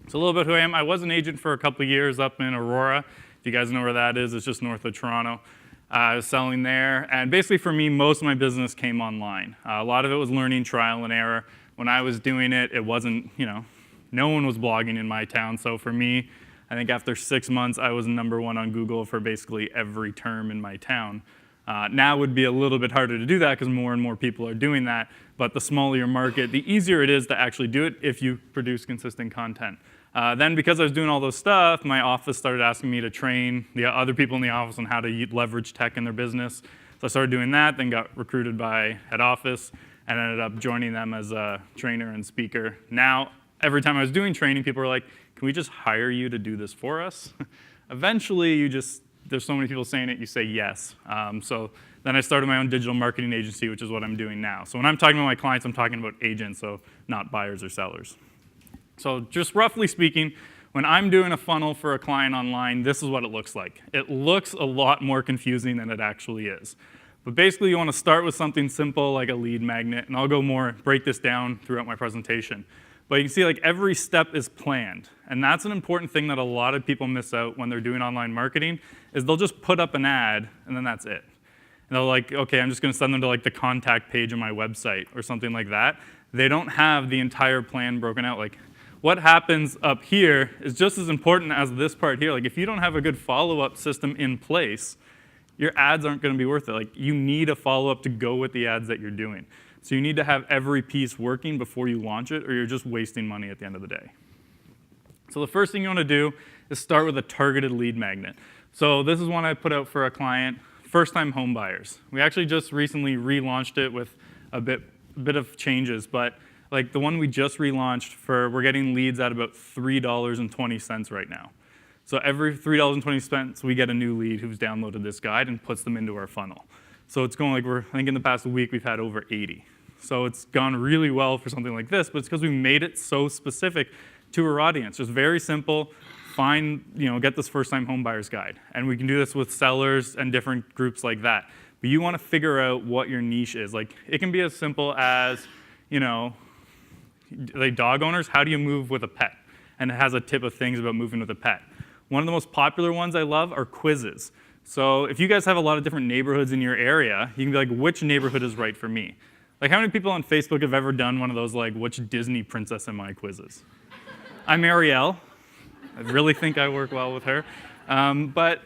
So a little bit who I am. I was an agent for a couple of years up in Aurora. If you guys know where that is, it's just north of Toronto. I was selling there, and basically for me, most of my business came online. A lot of it was learning, trial and error. When I was doing it, it wasn't, no one was blogging in my town. So for me, I think after 6 months, I was #1 on Google for basically every term in my town. Now would be a little bit harder to do that because more and more people are doing that. But the smaller your market, the easier it is to actually do it if you produce consistent content. Then because I was doing all those stuff, my office started asking me to train the other people in the office on how to leverage tech in their business. So I started doing that, then got recruited by head office, and ended up joining them as a trainer and speaker. Now, every time I was doing training, people were like, can we just hire you to do this for us? Eventually, there's so many people saying it, you say yes. So then I started my own digital marketing agency, which is what I'm doing now. So when I'm talking about my clients, I'm talking about agents, so not buyers or sellers. So just roughly speaking, when I'm doing a funnel for a client online, this is what it looks like. It looks a lot more confusing than it actually is. But basically, you want to start with something simple like a lead magnet, and I'll break this down throughout my presentation. But you can see like every step is planned, and that's an important thing that a lot of people miss out when they're doing online marketing, is they'll just put up an ad, and then that's it. And they're like, okay, I'm just going to send them to like the contact page on my website or something like that. They don't have the entire plan broken out. Like, what happens up here is just as important as this part here. Like, if you don't have a good follow-up system in place, your ads aren't going to be worth it. Like, you need a follow-up to go with the ads that you're doing. So you need to have every piece working before you launch it, or you're just wasting money at the end of the day. So the first thing you want to do is start with a targeted lead magnet. So this is one I put out for a client, first-time home buyers. We actually just recently relaunched it with a bit of changes, but like the one we just relaunched we're getting leads at about $3.20 right now. So every $3.20, we get a new lead who's downloaded this guide and puts them into our funnel. So it's going like I think in the past week, we've had over 80. So it's gone really well for something like this, but it's because we made it so specific to our audience. Just very simple, get this first-time home buyers guide. And we can do this with sellers and different groups like that. But you want to figure out what your niche is. Like, it can be as simple as, like dog owners, how do you move with a pet? And it has a tip of things about moving with a pet. One of the most popular ones I love are quizzes. So if you guys have a lot of different neighborhoods in your area, you can be like, which neighborhood is right for me? Like, how many people on Facebook have ever done one of those, like, which Disney princess am I quizzes? I'm Ariel. I really think I work well with her. But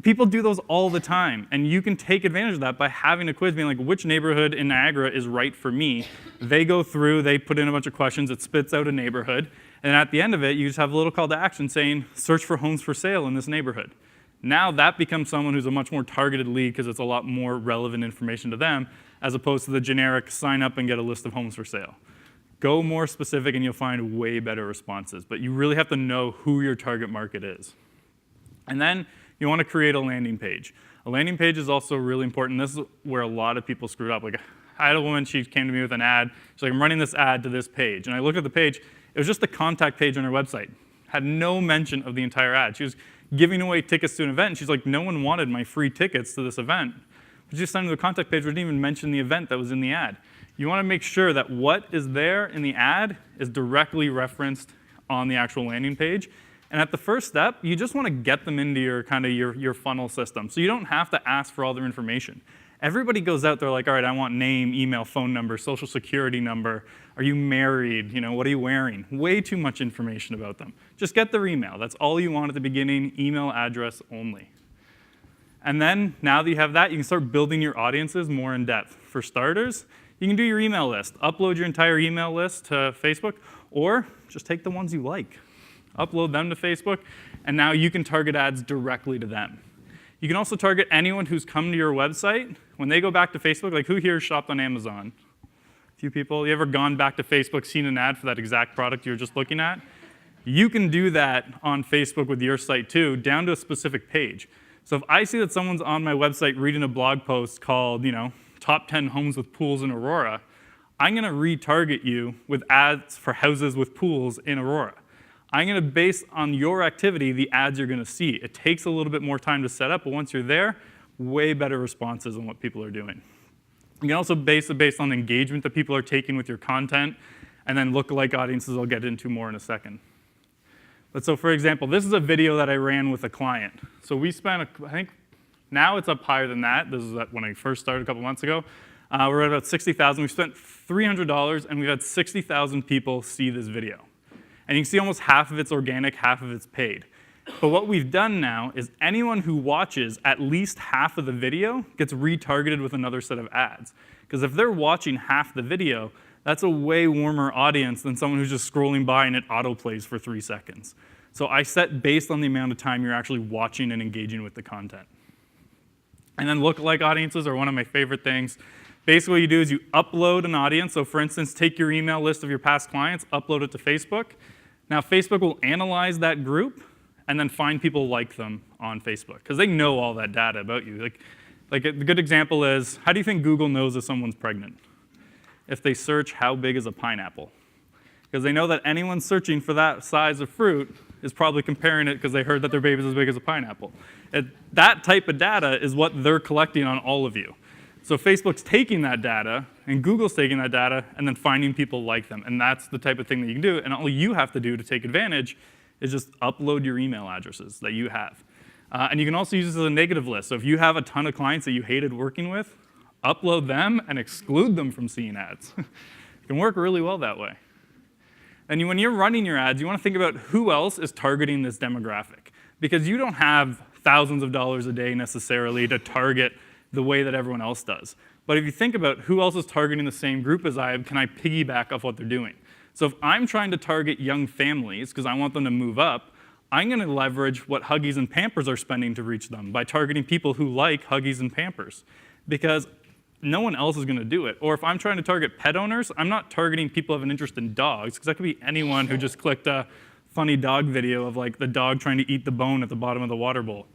people do those all the time, and you can take advantage of that by having a quiz being like, which neighborhood in Niagara is right for me? They go through, they put in a bunch of questions, it spits out a neighborhood, and at the end of it, you just have a little call to action saying, search for homes for sale in this neighborhood. Now that becomes someone who's a much more targeted lead because it's a lot more relevant information to them, as opposed to the generic sign up and get a list of homes for sale. Go more specific and you'll find way better responses, but you really have to know who your target market is. And then you want to create a landing page. A landing page is also really important. This is where a lot of people screwed up. Like, I had a woman, she came to me with an ad. She's like, I'm running this ad to this page. And I looked at the page. It was just the contact page on her website. Had no mention of the entire ad. She was giving away tickets to an event. And she's like, no one wanted my free tickets to this event. But she just sent them to the contact page, didn't even mention the event that was in the ad. You want to make sure that what is there in the ad is directly referenced on the actual landing page. And at the first step, you just want to get them into your funnel system. So you don't have to ask for all their information. Everybody goes out, they're like, all right, I want name, email, phone number, social security number. Are you married? What are you wearing? Way too much information about them. Just get their email. That's all you want at the beginning, email address only. And then now that you have that, you can start building your audiences more in depth. For starters, you can do your email list. Upload your entire email list to Facebook, or just take the ones you like. Upload them to Facebook, and now you can target ads directly to them. You can also target anyone who's come to your website. When they go back to Facebook, like who here shopped on Amazon? A few people. You ever gone back to Facebook, seen an ad for that exact product you were just looking at? You can do that on Facebook with your site too, down to a specific page. So if I see that someone's on my website reading a blog post called, Top 10 Homes with Pools in Aurora, I'm going to retarget you with ads for houses with pools in Aurora. I'm going to base on your activity the ads you're going to see. It takes a little bit more time to set up, but once you're there, way better responses on what people are doing. You can also base it based on the engagement that people are taking with your content, and then lookalike audiences I'll get into more in a second. But so for example, this is a video that I ran with a client. So we spent, I think, now it's up higher than that. This is when I first started a couple months ago. We're at about 60,000. We spent $300, and we've had 60,000 people see this video. And you can see almost half of it's organic, half of it's paid. But what we've done now is anyone who watches at least half of the video gets retargeted with another set of ads. Because if they're watching half the video, that's a way warmer audience than someone who's just scrolling by and it autoplays for 3 seconds. So I set based on the amount of time you're actually watching and engaging with the content. And then lookalike audiences are one of my favorite things. Basically, what you do is you upload an audience. So for instance, take your email list of your past clients, upload it to Facebook. Now Facebook will analyze that group and then find people like them on Facebook, because they know all that data about you. Like a good example is, how do you think Google knows if someone's pregnant? If they search, how big is a pineapple? Because they know that anyone searching for that size of fruit is probably comparing it because they heard that their baby's as big as a pineapple. That type of data is what they're collecting on all of you. So Facebook's taking that data, and Google's taking that data, and then finding people like them. And that's the type of thing that you can do. And all you have to do to take advantage is just upload your email addresses that you have. And you can also use this as a negative list. So if you have a ton of clients that you hated working with, upload them and exclude them from seeing ads. It can work really well that way. And when you're running your ads, you want to think about who else is targeting this demographic. Because you don't have thousands of dollars a day necessarily to target the way that everyone else does. But if you think about who else is targeting the same group as I am, can I piggyback off what they're doing? So if I'm trying to target young families because I want them to move up, I'm going to leverage what Huggies and Pampers are spending to reach them by targeting people who like Huggies and Pampers, because no one else is going to do it. Or if I'm trying to target pet owners, I'm not targeting people who have an interest in dogs, because that could be anyone who just clicked a funny dog video of like the dog trying to eat the bone at the bottom of the water bowl.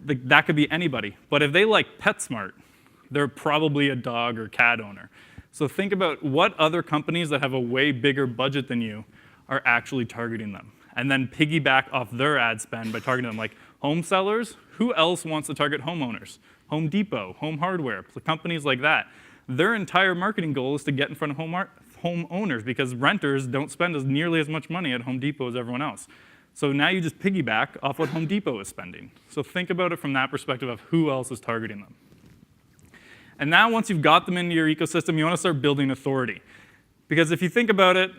That could be anybody. But if they like PetSmart, they're probably a dog or cat owner. So think about what other companies that have a way bigger budget than you are actually targeting them. And then piggyback off their ad spend by targeting them. Like home sellers, who else wants to target homeowners? Home Depot, Home Hardware, companies like that. Their entire marketing goal is to get in front of homeowners, because renters don't spend nearly as much money at Home Depot as everyone else. So now you just piggyback off what Home Depot is spending. So think about it from that perspective of who else is targeting them. And now once you've got them into your ecosystem, you want to start building authority. Because if you think about it,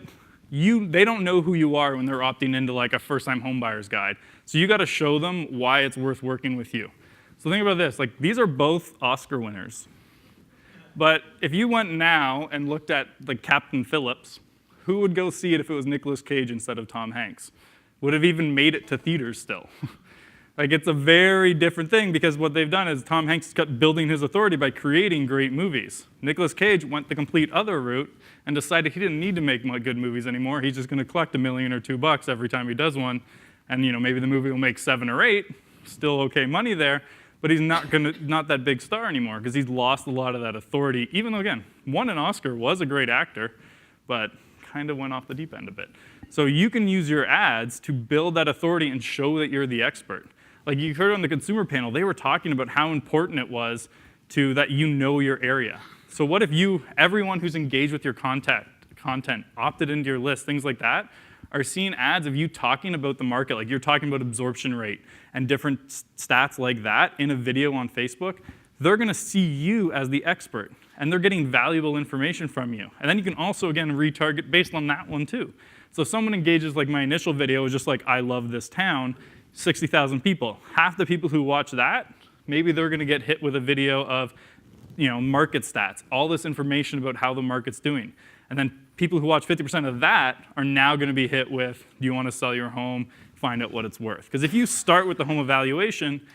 they don't know who you are when they're opting into like a first-time homebuyer's guide. So you got to show them why it's worth working with you. So think about this. Like, these are both Oscar winners. But if you went now and looked at like Captain Phillips, who would go see it if it was Nicolas Cage instead of Tom Hanks? Would have even made it to theaters still. Like, it's a very different thing, because what they've done is Tom Hanks kept building his authority by creating great movies. Nicolas Cage went the complete other route and decided he didn't need to make good movies anymore. He's just going to collect $1 million or $2 million every time he does one. And maybe the movie will make 7 or 8, still okay money there, but he's not that big star anymore because he's lost a lot of that authority, even though, again, won an Oscar, was a great actor, but kind of went off the deep end a bit. So you can use your ads to build that authority and show that you're the expert. Like you heard on the consumer panel, they were talking about how important it was that you know your area. So what if everyone who's engaged with your content, opted into your list, things like that, are seeing ads of you talking about the market, like you're talking about absorption rate and different stats like that in a video on Facebook, they're going to see you as the expert, and they're getting valuable information from you. And then you can also, again, retarget based on that one too. So if someone engages, like my initial video was just like, I love this town, 60,000 people. Half the people who watch that, maybe they're going to get hit with a video of market stats, all this information about how the market's doing. And then people who watch 50% of that are now going to be hit with, do you want to sell your home? Find out what it's worth. Because if you start with the home evaluation,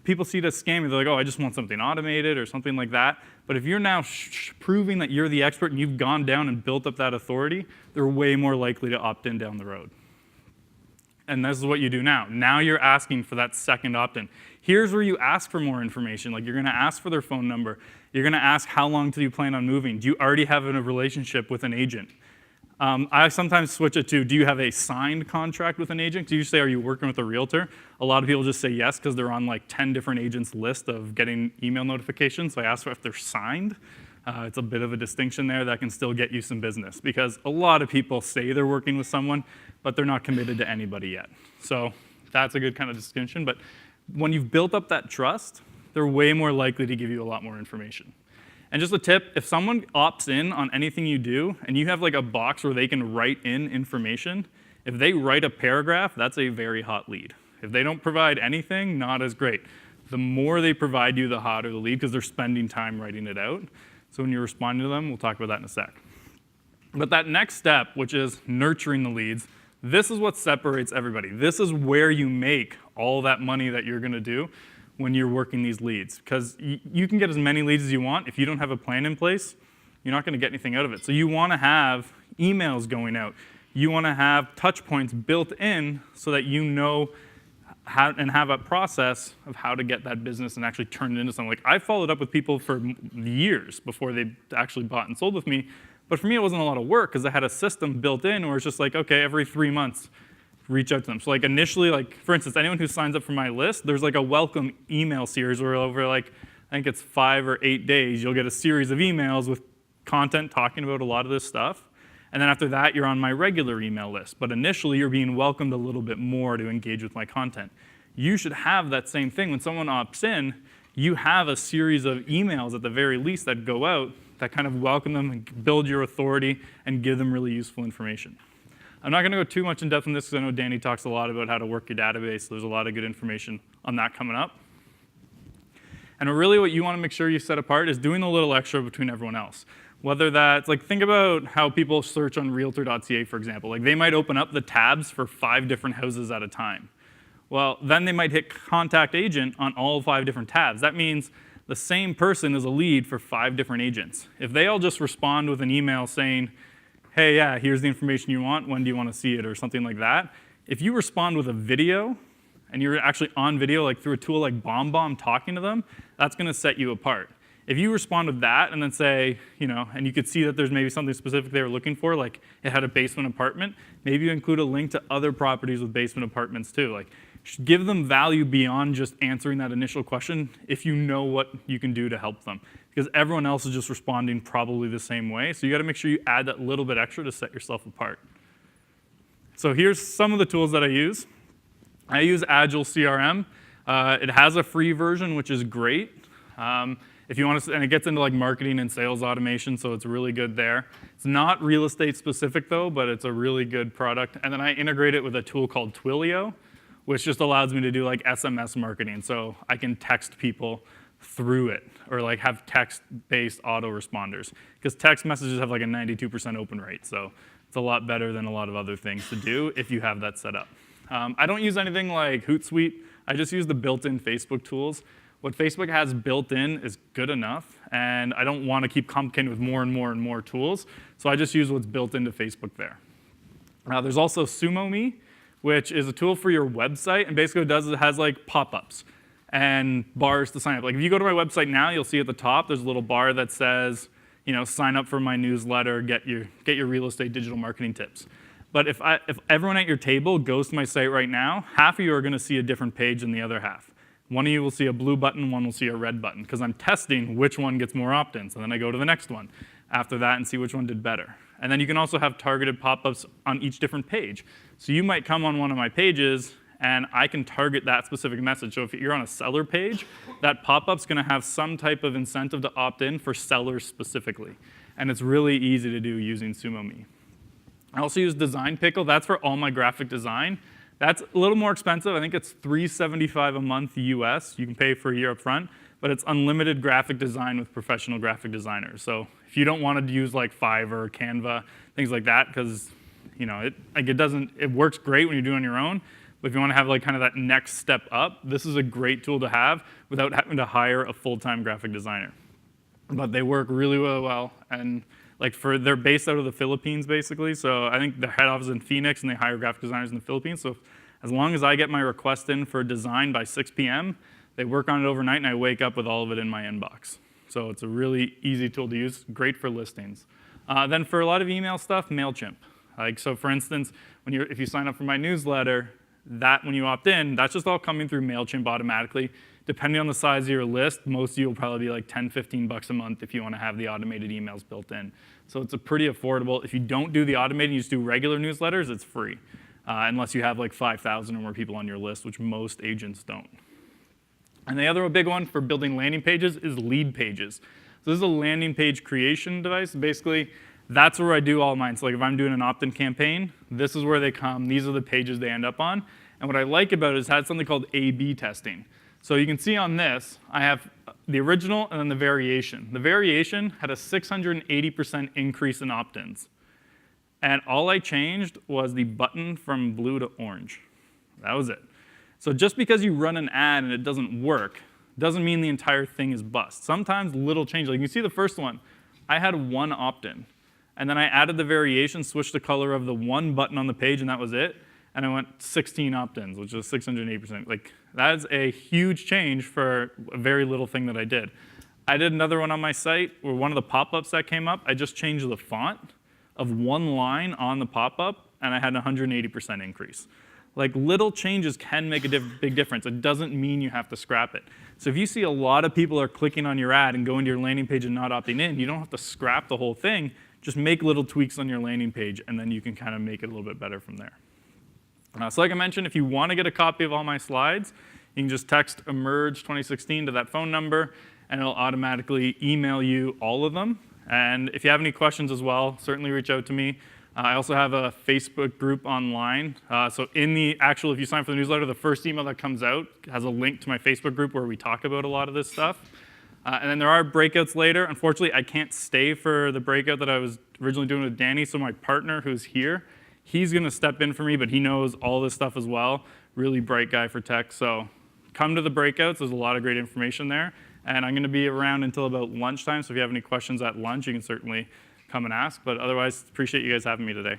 people see it as scammy. They're like, oh, I just want something automated or something like that. But if you're now proving that you're the expert and you've gone down and built up that authority, they're way more likely to opt in down the road. And this is what you do now. Now you're asking for that second opt-in. Here's where you ask for more information. Like, you're going to ask for their phone number. You're going to ask, how long do you plan on moving? Do you already have a relationship with an agent? I sometimes switch it to, do you have a signed contract with an agent? Do you say, are you working with a realtor? A lot of people just say yes because they're on like 10 different agents' list of getting email notifications. So I ask if they're signed. It's a bit of a distinction there that can still get you some business because a lot of people say they're working with someone, but they're not committed to anybody yet. So that's a good kind of distinction. But when you've built up that trust, they're way more likely to give you a lot more information. And just a tip, if someone opts in on anything you do and you have like a box where they can write in information, if they write a paragraph, that's a very hot lead. If they don't provide anything, not as great. The more they provide you, the hotter the lead because they're spending time writing it out. So when you're responding to them, we'll talk about that in a sec. But that next step, which is nurturing the leads, this is what separates everybody. This is where you make all that money that you're going to do when you're working these leads. Because you can get as many leads as you want. If you don't have a plan in place, you're not going to get anything out of it. So you want to have emails going out. You want to have touch points built in so that you know how, and have a process of how to get that business and actually turn it into something. Like I followed up with people for years before they actually bought and sold with me. But for me, it wasn't a lot of work because I had a system built in where it's just like, okay, every 3 months, reach out to them. So like initially, like for instance, anyone who signs up for my list, there's like a welcome email series where over like, I think it's 5 or 8 days, you'll get a series of emails with content talking about a lot of this stuff. And then after that, you're on my regular email list. But initially, you're being welcomed a little bit more to engage with my content. You should have that same thing. When someone opts in, you have a series of emails at the very least that go out that kind of welcome them and build your authority and give them really useful information. I'm not going to go too much in depth on this because I know Danny talks a lot about how to work your database. So there's a lot of good information on that coming up. And really what you want to make sure you set apart is doing a little extra between everyone else. Whether that's, like, think about how people search on realtor.ca, for example. Like, they might open up the tabs for 5 different houses at a time. Well, then they might hit contact agent on all 5 different tabs. That means the same person is a lead for 5 different agents. If they all just respond with an email saying, hey, yeah, here's the information you want, when do you want to see it, or something like that, if you respond with a video, and you're actually on video, like through a tool like BombBomb talking to them, that's going to set you apart. If you respond with that and then say, and you could see that there's maybe something specific they were looking for, like it had a basement apartment, maybe you include a link to other properties with basement apartments too. Like, give them value beyond just answering that initial question if you know what you can do to help them. Because everyone else is just responding probably the same way. So you got to make sure you add that little bit extra to set yourself apart. So here's some of the tools that I use. I use Agile CRM. It has a free version, which is great. If you want to, and it gets into like marketing and sales automation, so it's really good there. It's not real estate specific though, but it's a really good product. And then I integrate it with a tool called Twilio, which just allows me to do like SMS marketing. So I can text people through it, or like have text-based autoresponders. Because text messages have like a 92% open rate, so it's a lot better than a lot of other things to do if you have that set up. I don't use anything like Hootsuite. I just use the built-in Facebook tools. What Facebook has built in is good enough, and I don't want to keep complicating with more and more and more tools, so I just use what's built into Facebook there. There's also SumoMe, which is a tool for your website, and basically what it does is it has like pop-ups and bars to sign up. Like if you go to my website now, you'll see at the top there's a little bar that says, sign up for my newsletter, get your real estate digital marketing tips. But if everyone at your table goes to my site right now, half of you are going to see a different page than the other half. One of you will see a blue button, one will see a red button, because I'm testing which one gets more opt-ins. And then I go to the next one after that and see which one did better. And then you can also have targeted pop-ups on each different page. So you might come on one of my pages, and I can target that specific message. So if you're on a seller page, that pop-up's going to have some type of incentive to opt in for sellers specifically. And it's really easy to do using SumoMe. I also use Design Pickle. That's for all my graphic design. That's a little more expensive. I think it's $375 a month US. You can pay for a year up front, but it's unlimited graphic design with professional graphic designers. So if you don't want to use like Fiverr or Canva, things like that, because it works great when you do it on your own. But if you want to have like kind of that next step up, this is a great tool to have without having to hire a full-time graphic designer. But they work really well, and they're based out of the Philippines basically. So I think their head office is in Phoenix, and they hire graphic designers in the Philippines. So as long as I get my request in for design by 6 p.m., they work on it overnight, and I wake up with all of it in my inbox. So it's a really easy tool to use, great for listings. Then for a lot of email stuff, MailChimp. So for instance, if you sign up for my newsletter, when you opt in, that's just all coming through MailChimp automatically. Depending on the size of your list, most of you will probably be like 10, 15 bucks a month if you want to have the automated emails built in. So it's a pretty affordable. If you don't do the automated, you just do regular newsletters, it's free. Unless you have like 5,000 or more people on your list, which most agents don't. And the other big one for building landing pages is LeadPages. So this is a landing page creation device. Basically, that's where I do all mine. So like if I'm doing an opt-in campaign, this is where they come. These are the pages they end up on. And what I like about it is it has something called A/B testing. So you can see on this, I have the original and then the variation. The variation had a 680% increase in opt-ins. And all I changed was the button from blue to orange. That was it. So just because you run an ad and it doesn't work, doesn't mean the entire thing is bust. Sometimes little changes. Like you can see the first one, I had one opt-in. And then I added the variation, switched the color of the one button on the page, and that was it. And I went 16 opt-ins, which is 680%. Like, that's a huge change for a very little thing that I did. I did another one on my site where one of the pop-ups that came up, I just changed the font of one line on the pop-up, and I had an 180% increase. Like, little changes can make a big difference. It doesn't mean you have to scrap it. So if you see a lot of people are clicking on your ad and going to your landing page and not opting in, you don't have to scrap the whole thing. Just make little tweaks on your landing page, and then you can kind of make it a little bit better from there. So like I mentioned, if you want to get a copy of all my slides, you can just text emerge 2016 to that phone number, and it'll automatically email you all of them. And if you have any questions as well, certainly reach out to me. I also have a Facebook group online. So in the actual, if you sign up for the newsletter, the first email that comes out has a link to my Facebook group where we talk about a lot of this stuff. And then there are breakouts later. Unfortunately, I can't stay for the breakout that I was originally doing with Danny, so my partner who's here, he's going to step in for me, but he knows all this stuff as well. Really bright guy for tech. So come to the breakouts. There's a lot of great information there. And I'm going to be around until about lunchtime, so if you have any questions at lunch, you can certainly come and ask. But otherwise, appreciate you guys having me today.